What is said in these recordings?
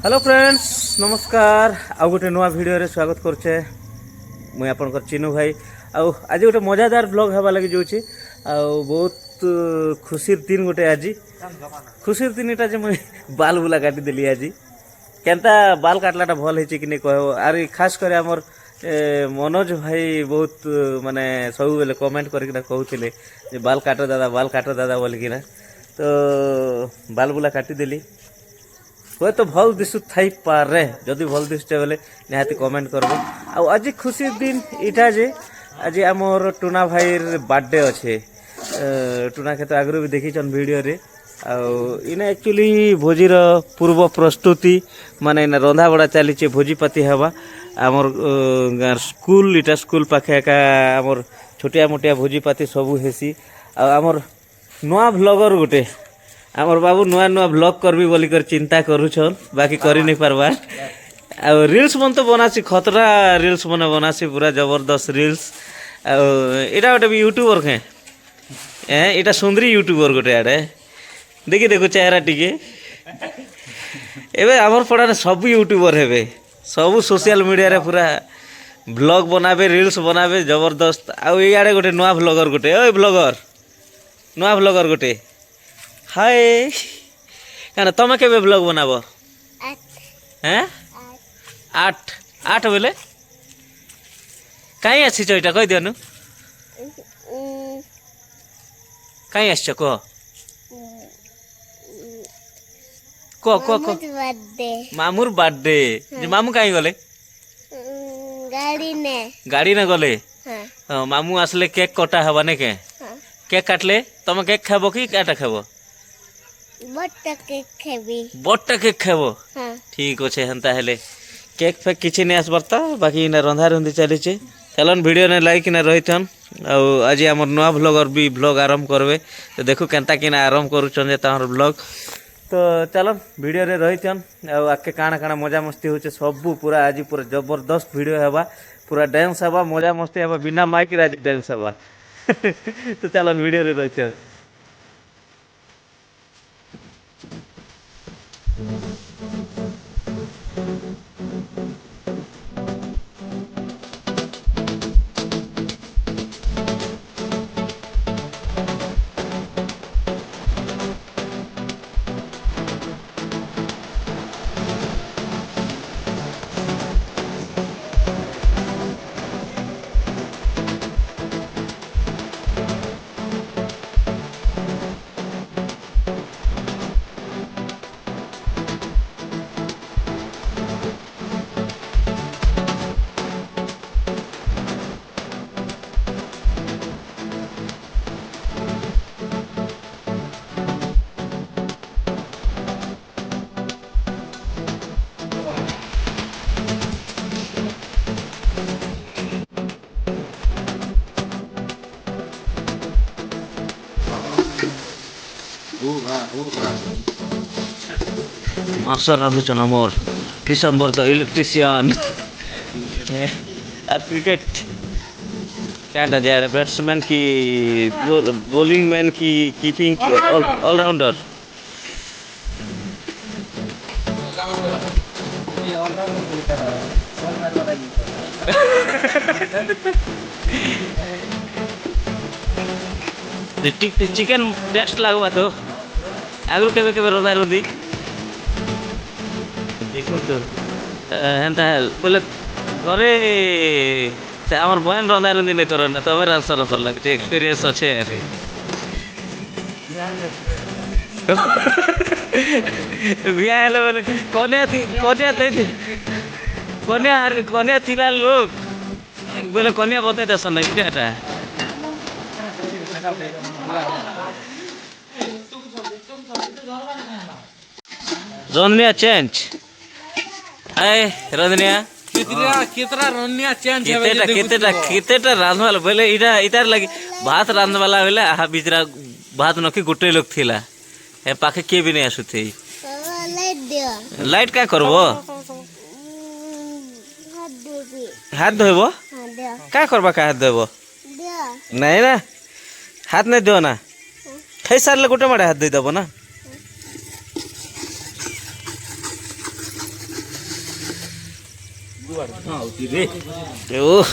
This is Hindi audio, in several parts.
हेलो फ्रेंड्स नमस्कार आउ गोटे नुआ वीडियो रे स्वागत करछे मुई आपनकर चिन्नू भाई आज गोटे मजादार ब्लॉग हवा लगी जाउछि बहुत खुशीर दिन गोटे आज खुशीर दिन इटा जे मुई बाल बुला काटी देली आज केनता बाल काटलाटा भल हेछि कि नै कहबो आर खास करे हमर मनोज भाई बहुत माने सब बेले कमेंट करके कहउथिले जे बाल काटो दादा बोल कि ना तो बाल बुला काटी देली हुए तो भल दिशु थाई पारे जदि भल दिशुचे बेले निहाती कमेंट करबो आज खुशी दिन इटा जे आज आमर टुना भाईर बर्थडे अच्छे टुना के तो आगु भी देखी वीडियो रे इना एक्चुअली भोजीर पूर्व प्रस्तुति माने इना रंधा बड़ा चली भोजीपाती हवा आमर स्कूल इटा स्कूल पाखे एका आमर छोटिया मोटिया भोजीपाती सबू हेसी आमर नुआ ब्लॉगर गोटे आमर बाबू नुआ नुआ ब्लॉग करबी बोली कर चिंता करूछन बाकी करी नहीं पारबा आ रील्स मन तो बनासी खतरा रील्स मन बनासी पूरा जबरदस्त रील्स एटा गोटे भी यूट्यूबर के एटा सुंदरी यूट्यूबर गोटे आड़े देखी देखो चेहरा टिके एबे आमर पड़ारे सब यूट्यूबर हेबे सब सोशल मीडिया रे पूरा ब्लॉग बनाबे रील्स बनाबे जबरदस्त आ इयाड़े गोटे नुआ ब्लॉगर गोटे ओय ब्लॉगर नुआ ब्लॉगर गोटे हाय क्या तुम के ब्लॉग बनाब हैं 8 बोले कहीं आसी यहाँ कह दिनु कहीं आस कह कह कह कह मामूर बर्थडे मामू कहीं गले गाड़ी ने गले हाँ मामू आसले केक कटा हवा ने के केक काटले तुम केक खाब कि काटा खाब बट्टा केक खाब ठीक अच्छे हेन्ता हेले केक फेक किसी नहीं आसबार तो बाकी ना रंधा रंधी चली चलन वीडियो ने लाइक ना रही आज आम नुआ ब्लॉगर भी ब्लॉग आरंभ करबे तो देखो केनता कि आरंभ करुचन ब्लॉग तो चलन वीडियो रे रही आके काଣା काଣା मजा मस्ती होचे सबू पूरा आज पूरा जबरदस्त वीडियो हेबा पूरा डांस हेबा मजा मस्ती हेबा बिना माइक रे आज डांस हेबा तो चलन वीडियो रे रही Master Raduchan Amor, December the electrician. At cricket, क्या जा बैट्समैन की बॉलिंग मैन की कीपिंग ऑलराउंडर चिकेन टेस्ट लगवा तो आगु के रंधा रुंधी देखो तो हेन्ता बोले घरे आमर बहन रंधा रुंधी नहीं कर ना तुम रांसर कर लगे एक्सपीरियंस अच्छे बोले कन्या थिला लोग बोले कन्या बते देस ना रंधनिया चेंज हाय रंधनिया कितना रनिया चेंज केतेटा रांधवाला बोले इटा इतार लगी भात रांधवाला बोले आहा बिचरा भात नखी गोटे लोग थिला ए पाखे के भी नहीं आसुथे लाइट क्या करबो हाथ धोबो क्या करबा का हाथ धोबो नहीं ना हाथ नहीं दो ना खाई सारे गोटे माड़े हाथ दे देबो ना ওহ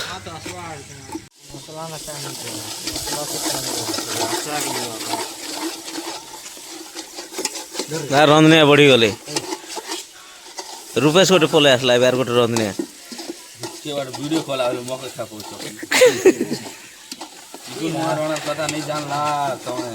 ନା ରନ୍ଧନିଆ ବଢିଗଲେ ରୂପେଶ ଗୋଟେ ପଳେଇ ଆସିଲା ଏବେ ଆର ଗୋଟେ ରନ୍ଧନିଆ वीडियो कॉल आवे मौके खा पूछो इकुल मारवाना पता नहीं जानला तोने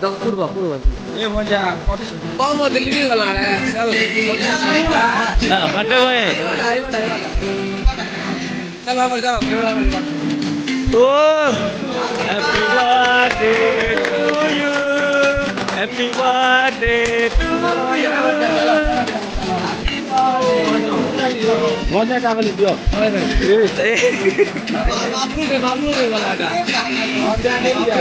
ये मजा बहुत मजा दिल्ली वाला है चल बर्थडे भाई चल बाबा जाओ ओ happy birthday to you happy birthday to you मजा का बोली दियो बाबू रे वाला का मजा नहीं दिया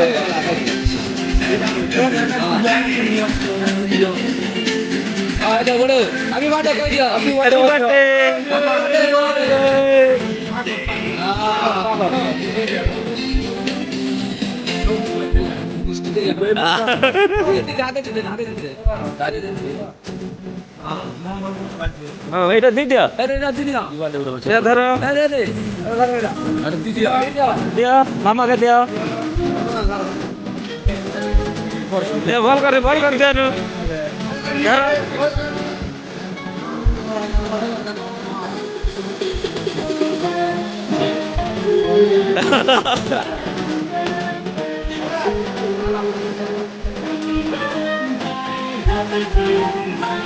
आजा बोलो अभी बात कर दिया अभी बर्थडे এইটা দিয়ে দিও এটা ধরো দিও মামাকে দিও ভাল করে দিও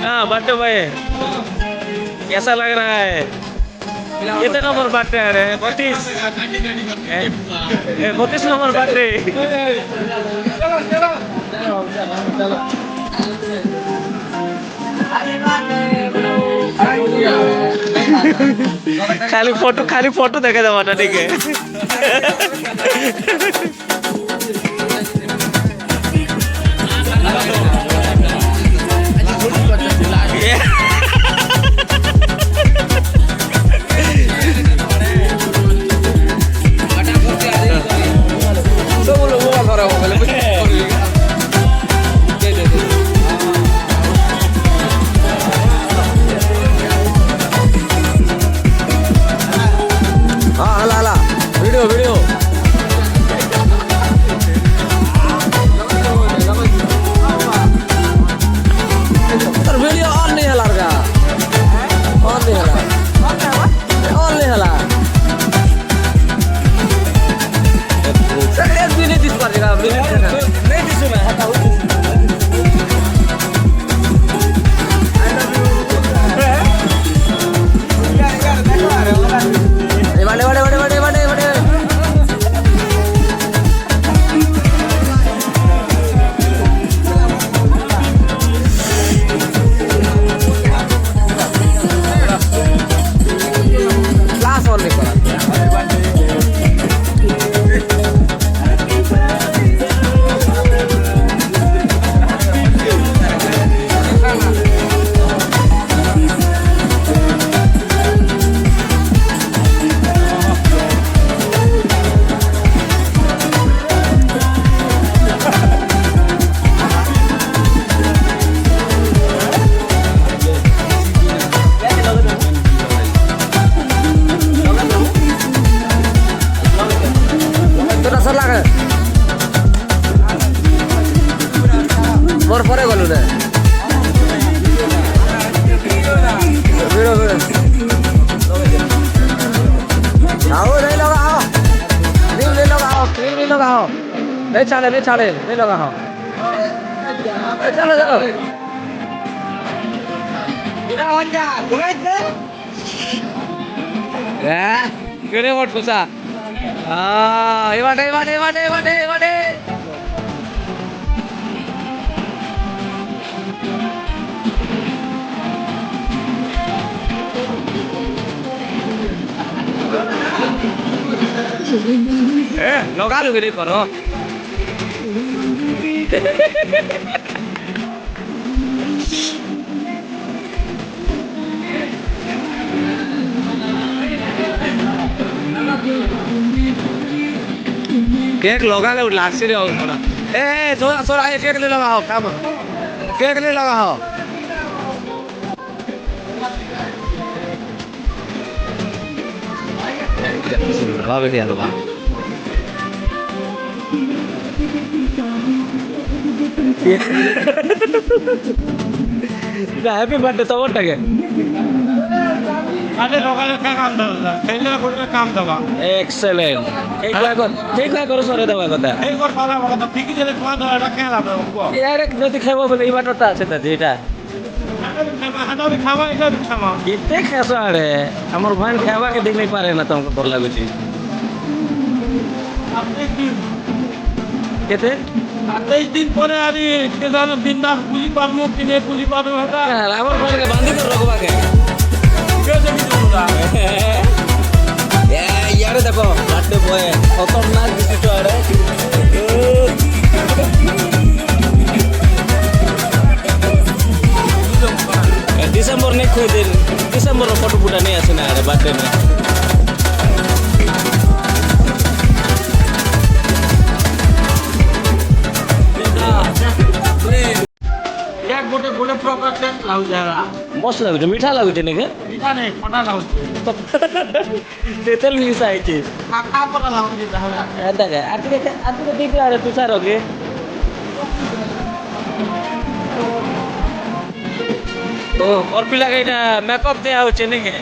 हाँ बर्थडे भाई कैसा लग रहा है कितने नंबर बर्थडे आ रहे हैं 32 नंबर बर्थडे खाली फोटो देखे दे ठीक है वीडियो वीडियो ऑन नहीं है लड़का ऑन नहीं है ऑन नहीं है एक मिनट दिस पर जगह नहीं दिस में हटा मोर परे गलु ना वीडियो आओ नहीं लगाओ क्रीम नहीं लगाओ नहीं छाड़े नहीं लगाओ चलो चलो केड़े मोट कुसा এবারে লগালো গেলে করো केक लगाले लागছে रे ওরা এ छोरा छोरा ये केक ले लगाओ काम केक ले लगाओ va a venir va happy birthday तो ওটাকে আরে সকালে কাম দাও খেলে করে কাম দাও এক্সেলেন্ট ঠিক না করো সরে দেওয়া কথা এই কর পালা কথা ঠিক আছে তোমার এটা খেলা দাও यार যদি খাবো বলে এই বাটটা আছে না যেটা হাঁটাবি খাওয়া এটা খাওয়া কেতে খাস আরে আমার ভাই খাওয়াকে দেখলেই পারে না তোমাকে ডর লাগুছি কেতে 28 দিন পরে আরে কে জানো বিন্দাস পুলি পাবো কিনে পুলি পাবো এটা আমার ভাইকে বান্ধি করে রাখবাকে কে দেবি তোরা यार देखो बर्थडे बॉय खतरनाक दिसतो अरे डिसेंबर ने खोई दिन डिसेंबर रो फोटो फुटा नहीं आसे ना अरे बर्थडे में এক গোটে গোটে প্রকার টেস্ট লাউ যারা मस्त लाଗୁছে মিঠা লাগুছে নাকি এটা নেই কোনা লাউ তেতেল মিশা আইছে কাকা করা লাউ দিতে হবে দেখে আজকে দিবি আরে তুষার ওকে তো और पिला के এটা মেকআপ দেয়া হচ্ছে নাকি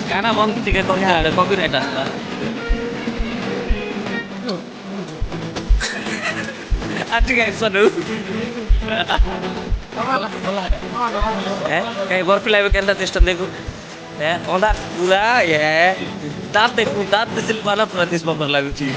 গানা বন্ধ থেকে কোন আরে কপিরাইট আসলা আজকে শুনো kayak baru pilih weekend tadi stop deh ya ondak gula ya tat sil mana pratis babar lagu sih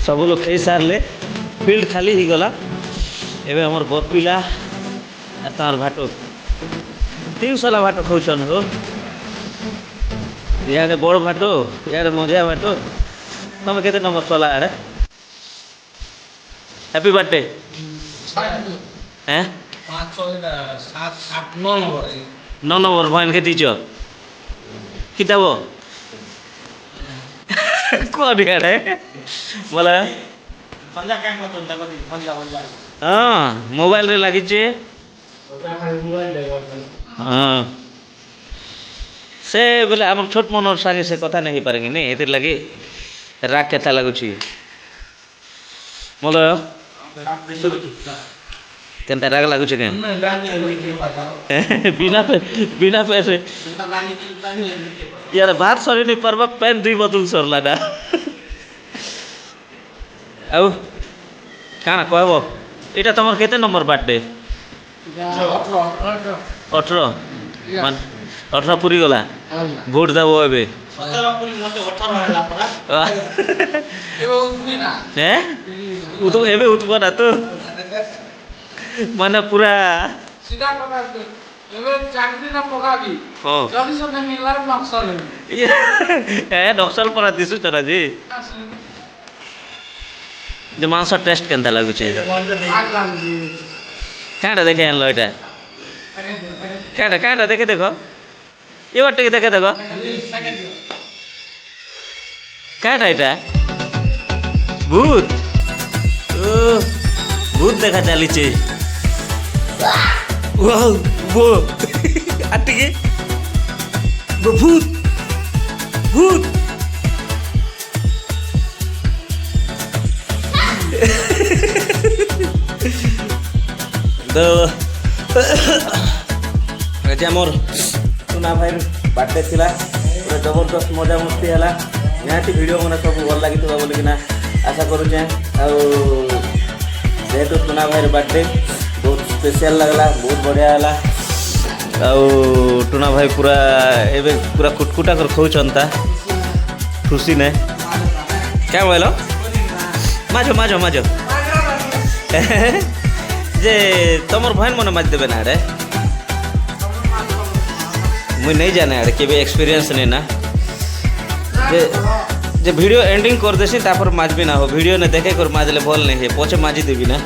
सब लोग खाई सारे फिल्ड खाली ही गला एवं आम बरपिला तार भाटो तीनशला भाटो खाऊन हो इे बड़ भाटो इे मजा भाटो तुम के नंबर चला अरे हैप्पी बर्थडे हैं 5 6 7 8 9 नंबर 9 नंबर बहन के दीजिए किताब कौन है बोला पंजा क्या करते हैं कभी पंजा पंजा हाँ मोबाइल रे लगी चे मोबाइल देखो हाँ से बोले आम छोट मनोर सागे से कथा नहीं पारेंगे नहीं ये लगे राग केता लगुची बोलो କେନ୍ତା ରାଗ ଲାଗୁଛେ କେଁ ବିନା ପେରେ यार भात सरी नहीं पार्बा पेन 2 बोतल सरला ना ଆଉ କାଣା କହିବ ଏଇଟା ତମର କେତେ ନମ୍ବର ବାର୍ଥଡେ 18 ମାନେ 18 ପୁରୀ ଗଲା ଭୋଟ ଦେବ ଏବେ ଏବେ ଉଠବ ନା ତ ମାନେ ପୁରା ନକ୍ସଲ ପରା ଦିଶୁଛ ନା ଯେ ମାଂସ ଟେଷ୍ଟ କେନ୍ତା ଲାଗୁଛି କାଁଟା ଦେଖେ ଆଣିଲ ଏଇଟା କାଁଟା ଦେଖେ ଦେଖ ଏ ବାର ଟିକେ ଦେଖେ ଦେଖ କାଁଟା ଏଇଟା ଭୂତ ଭୂତ ଦେଖା ଚାଲିଛେ ଟିକେ ଭୂତ ଭୂତ ଆଜି ଆମର ସୁନା ଭାଇର ବାର୍ଥଡେ ଥିଲା ପୁରା ଜବରଦସ୍ତ ମଜାମସ୍ତି ହେଲା ନିହାତି ଭିଡ଼ିଓ ମାନେ ସବୁ ଭଲ ଲାଗିଥିବ ବୋଲିକିନା ଆଶା କରୁଛେ ଆଉ ଯେହେତୁ ସୁନା ଭାଇର ବାର୍ଥଡେ ବହୁତ ସ୍ପେଶିଆଲ ଲାଗିଲା ବହୁତ ବଢ଼ିଆ ହେଲା ଆଉ ଟୁନା ଭାଇ ପୁରା ଏବେ ପୁରା କୁଟକୁଟା କରି ଖାଉଛନ୍ତା ଖୁସି ନେ क्या बोल माझ माझ माझ जे तुम भाई मन माज देवे ना आड़े मुई नहीं जाने आड़े के एक्सपीरियंस नहीं ना जे वीडियो एंडिंग कर देसी तापर माज भी ना हो वीडियो ने देखे कर माजले भल नहीं है पछे माजी देवी ना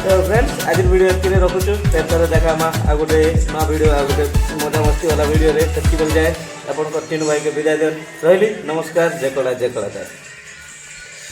तो फ्रेंड्स आज वीडियो एतके रखुछु तेतर देखा मा आ गोटे ना वीडियो आ गोटे मजा मस्ती वाला वीडियो रे सेटकी बोल जाए अपन को तीन भाई के विदाई दे रहली नमस्कार जय कला जाए